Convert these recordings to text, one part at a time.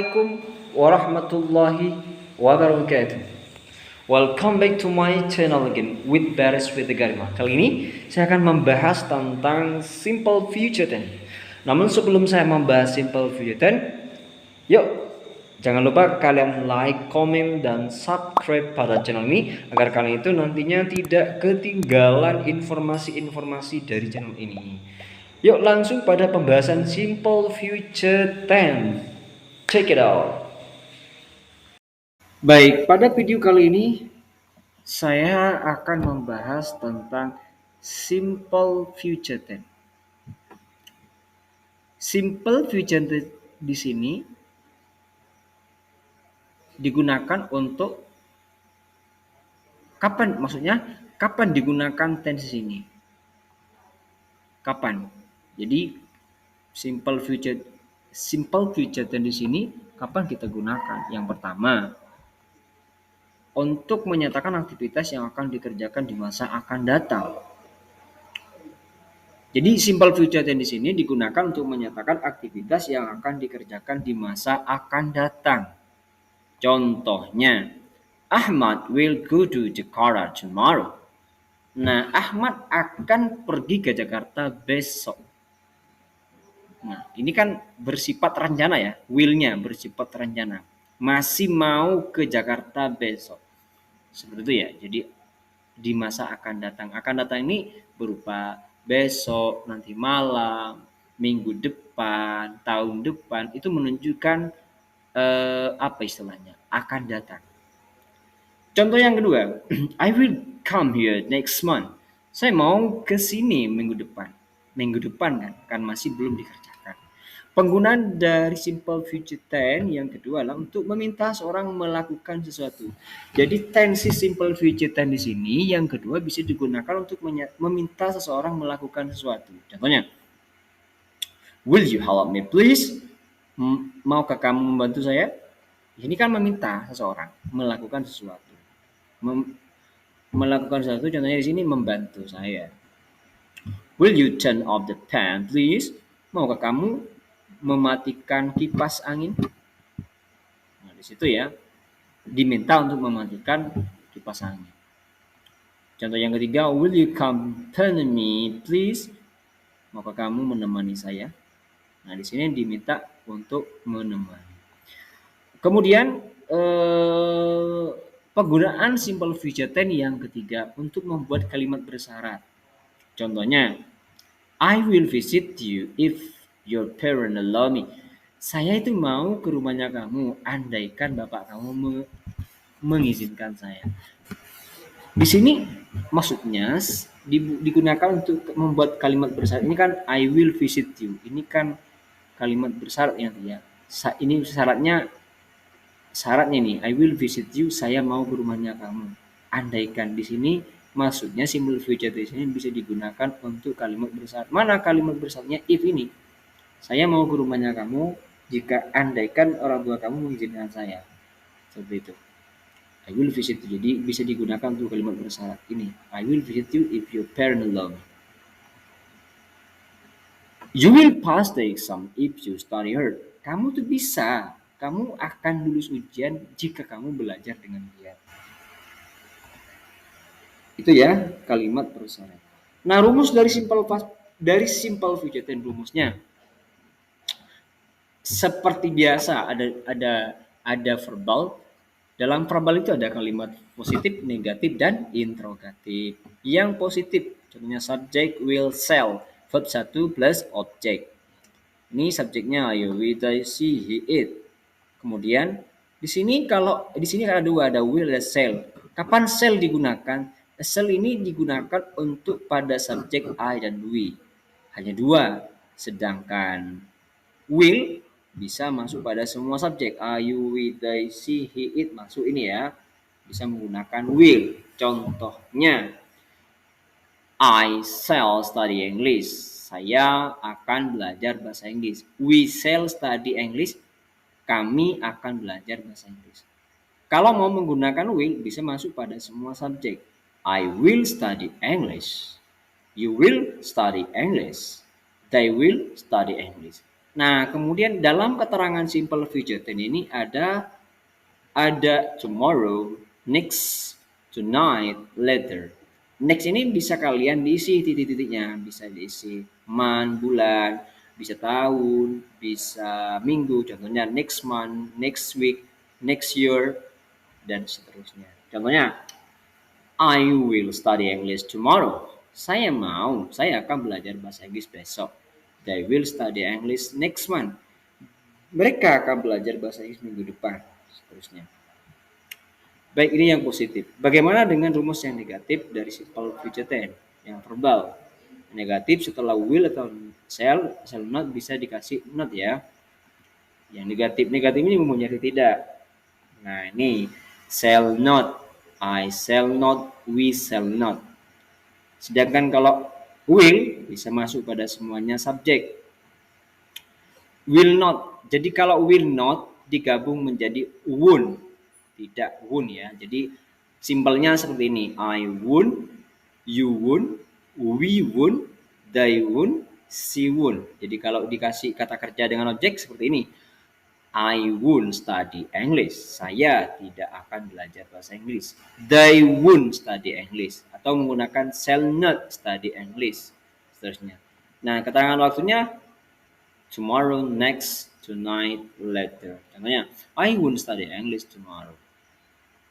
Assalamualaikum warahmatullahi wabarakatuh. Welcome back to my channel again with Baris with the Garima. Kali ini saya akan membahas tentang Simple Future Tense. Namun sebelum saya membahas Simple Future Tense, yuk jangan lupa kalian like, komen, dan subscribe pada channel ini agar kalian itu nantinya tidak ketinggalan informasi-informasi dari channel ini. Yuk langsung pada pembahasan Simple Future Tense. Check it out. Baik, pada video kali ini saya akan membahas tentang Simple Future Tense. Simple Future Tense di sini digunakan untuk kapan? Maksudnya kapan digunakan tense ini? Kapan? Jadi Simple Future Tense di sini kapan kita gunakan? Yang pertama, untuk menyatakan aktivitas yang akan dikerjakan di masa akan datang. Jadi simple future tense di sini digunakan untuk menyatakan aktivitas yang akan dikerjakan di masa akan datang. Contohnya, Ahmad will go to Jakarta tomorrow. Nah, Ahmad akan pergi ke Jakarta besok. Nah, ini kan bersifat rencana ya, will-nya bersifat rencana. Masih mau ke Jakarta besok. Seperti itu ya. Jadi di masa akan datang. Akan datang ini berupa besok, nanti malam, minggu depan, tahun depan. Itu menunjukkan apa istilahnya? Akan datang. Contoh yang kedua, I will come here next month. Saya mau ke sini minggu depan. Minggu depan kan masih belum dikerjakan. Penggunaan dari simple future tense yang kedua adalah untuk meminta seorang melakukan sesuatu. Jadi tense simple future tense di sini yang kedua bisa digunakan untuk meminta seseorang melakukan sesuatu. Contohnya, will you help me please? Maukah kamu membantu saya? Ini kan meminta seseorang melakukan sesuatu. Melakukan sesuatu contohnya di sini membantu saya. Will you turn off the fan please? Maukah kamu mematikan kipas angin? Nah, di situ ya diminta untuk mematikan kipas angin. Contoh yang ketiga, will you accompany me please? Maukah kamu menemani saya? Nah, di sini diminta untuk menemani. Kemudian penggunaan simple future tense yang ketiga untuk membuat kalimat bersyarat. Contohnya, I will visit you if your parents allow me. Saya itu mau ke rumahnya kamu, andaikan bapak kamu mengizinkan saya. Di sini maksudnya digunakan untuk membuat kalimat bersyarat. Ini kan I will visit you. Ini kan kalimat bersyarat yang ya. Ini syaratnya nih, I will visit you. Saya mau ke rumahnya kamu. Andaikan di sini maksudnya simple future tense ini bisa digunakan untuk kalimat bersyarat. Mana kalimat bersyaratnya if ini? Saya mau ke rumahnya kamu jika andaikan orang tua kamu mengizinkan saya. Seperti itu. I will visit you. Jadi bisa digunakan untuk kalimat bersyarat ini. I will visit you if your parents allow me. You will pass the exam if you study hard. Kamu tuh bisa. Kamu akan lulus ujian jika kamu belajar dengan giat. Itu ya kalimat bersyarat. Nah, rumus dari simple future tense rumusnya seperti biasa ada verbal. Dalam verbal itu ada kalimat positif, negatif, dan interrogatif. Yang positif, contohnya subject, will, shall, verb 1 plus object. Ini subjeknya ayo, we, they, she, he, it. Kemudian di sini ada dua, ada will dan shall. Kapan shall digunakan? Shall ini digunakan untuk pada subjek I dan we. Hanya dua. Sedangkan will bisa masuk pada semua subjek. You, we, they, she, he, it masuk ini ya. Bisa menggunakan will. Contohnya, I shall study English. Saya akan belajar bahasa Inggris. We shall study English. Kami akan belajar bahasa Inggris. Kalau mau menggunakan will bisa masuk pada semua subjek. I will study English. You will study English. They will study English. Nah, kemudian dalam keterangan simple future tense ini ada tomorrow, next, tonight, later. Next ini bisa kalian diisi titik-titiknya, bisa diisi month, bulan, bisa tahun, bisa minggu. Contohnya next month, next week, next year, dan seterusnya. Contohnya, I will study English tomorrow. Saya akan belajar bahasa Inggris besok. They will study English next month. Mereka akan belajar bahasa Inggris minggu depan, seterusnya. Baik, ini yang positif. Bagaimana dengan rumus yang negatif dari simple future tense yang verbal? Negatif setelah will atau shall not bisa dikasih not ya. Yang negatif ini mempunyai tidak. Nah, ini shall not, I shall not, we shall not. Sedangkan kalau will bisa masuk pada semuanya subjek. Will not. Jadi kalau will not digabung menjadi won't. Tidak won't ya. Jadi simpelnya seperti ini. I won't, you won't, we won't, they won't, she won't. Jadi kalau dikasih kata kerja dengan objek seperti ini. I won't study English. Saya tidak akan belajar bahasa Inggris. They won't study English. Atau menggunakan shall not study English. Seterusnya. Nah, keterangan waktunya tomorrow, next, tonight, later. Contohnya, I won't study English tomorrow.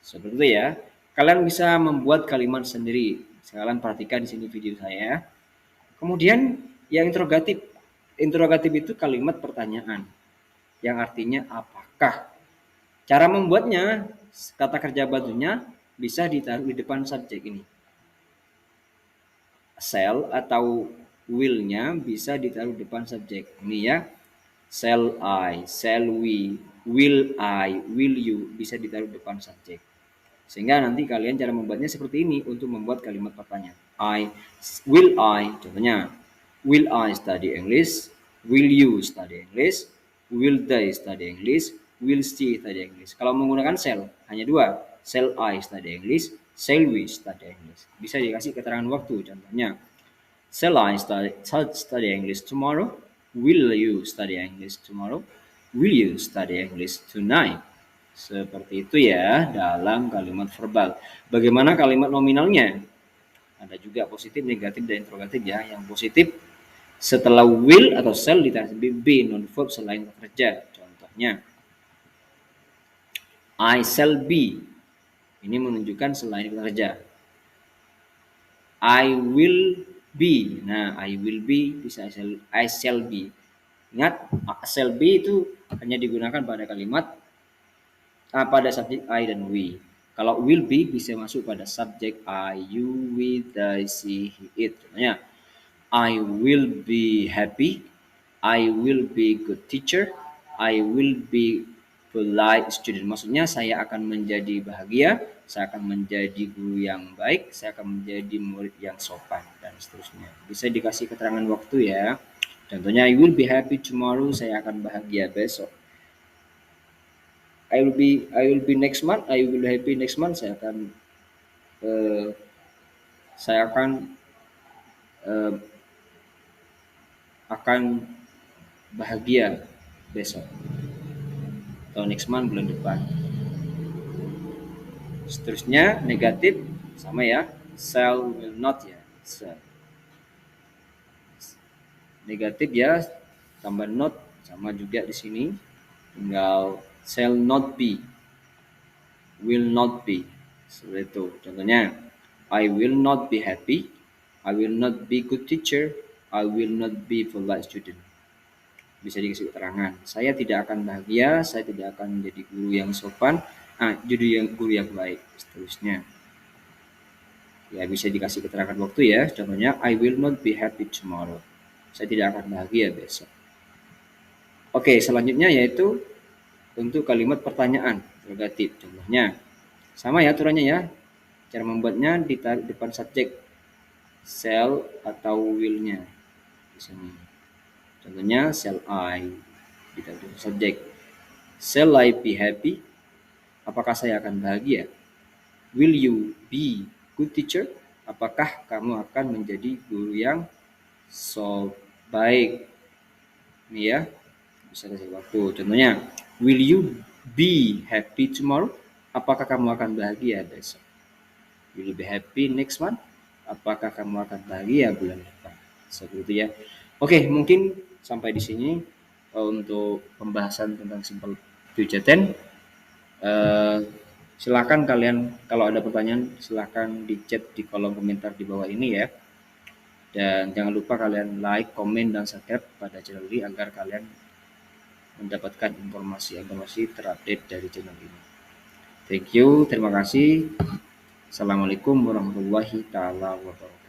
Seperti itu ya. Kalian bisa membuat kalimat sendiri. Kalian perhatikan di sini video saya. Kemudian yang interrogatif. Interrogatif itu kalimat pertanyaan yang artinya apakah. Cara membuatnya, kata kerja batunya bisa ditaruh di depan subjek ini. Shall atau will-nya bisa ditaruh di depan subjek. Ini ya. Shall I, shall we, will I, will you bisa ditaruh di depan subjek. Sehingga nanti kalian cara membuatnya seperti ini untuk membuat kalimat pertanyaan. Contohnya, will I study English? Will you study English? Will they study English? Will she study English? Kalau menggunakan shall, hanya dua. Shall I study English? Shall we study English? Bisa dikasih keterangan waktu. Contohnya, shall I study English tomorrow? Will you study English tomorrow? Will you study English tonight? Seperti itu ya dalam kalimat verbal. Bagaimana kalimat nominalnya? Ada juga positif, negatif, dan interrogatif ya. Yang positif setelah will atau shall ditambah be non verb selain kerja. Contohnya, I shall be. Ini menunjukkan selain kerja. I will be. Nah, I will be bisa I shall be. Ingat, shall be itu hanya digunakan pada kalimat pada subjek I dan we. Kalau will be bisa masuk pada subjek I, you, we, they, she, he, it. Contohnya, I will be happy, I will be good teacher, I will be polite student. Maksudnya saya akan menjadi bahagia, saya akan menjadi guru yang baik, saya akan menjadi murid yang sopan, dan seterusnya. Bisa dikasih keterangan waktu ya. Contohnya, I will be happy tomorrow, saya akan bahagia besok. I will be next month. I will happy next month. Uh, saya akan bahagia besok atau next month bulan depan. Seterusnya negatif sama ya. Shall will not ya. Shall. Negatif ya tambah not sama juga di sini. Tinggal shall not be, will not be. Seperti itu. Contohnya, I will not be happy, I will not be good teacher, I will not be polite student. Bisa dikasih keterangan. Saya tidak akan bahagia, saya tidak akan menjadi guru yang sopan, jadi guru yang baik, seterusnya. Ya, bisa dikasih keterangan waktu ya. Contohnya, I will not be happy tomorrow. Saya tidak akan bahagia besok. Oke, selanjutnya yaitu untuk kalimat pertanyaan interrogatif. Contohnya, sama ya aturannya ya. Cara membuatnya ditaruh depan subjek shall atau will-nya di sini. Contohnya shall I ditaruh depan subjek. Shall I be happy? Apakah saya akan bahagia? Will you be good teacher? Apakah kamu akan menjadi guru yang baik? Ini ya. bisa kasih waktu. Contohnya, will you be happy tomorrow? Apakah kamu akan bahagia besok? Will you be happy next month? Apakah kamu akan bahagia bulan depan? Seperti itu ya. Oke, mungkin sampai di sini untuk pembahasan tentang simple future tense. Eh, Silakan kalian kalau ada pertanyaan silakan di chat di kolom komentar di bawah ini ya. Dan jangan lupa kalian like, komen, dan subscribe pada channel ini agar kalian mendapatkan informasi-informasi terupdate dari channel ini. Thank you, terima kasih. Assalamualaikum warahmatullahi taala wabarakatuh.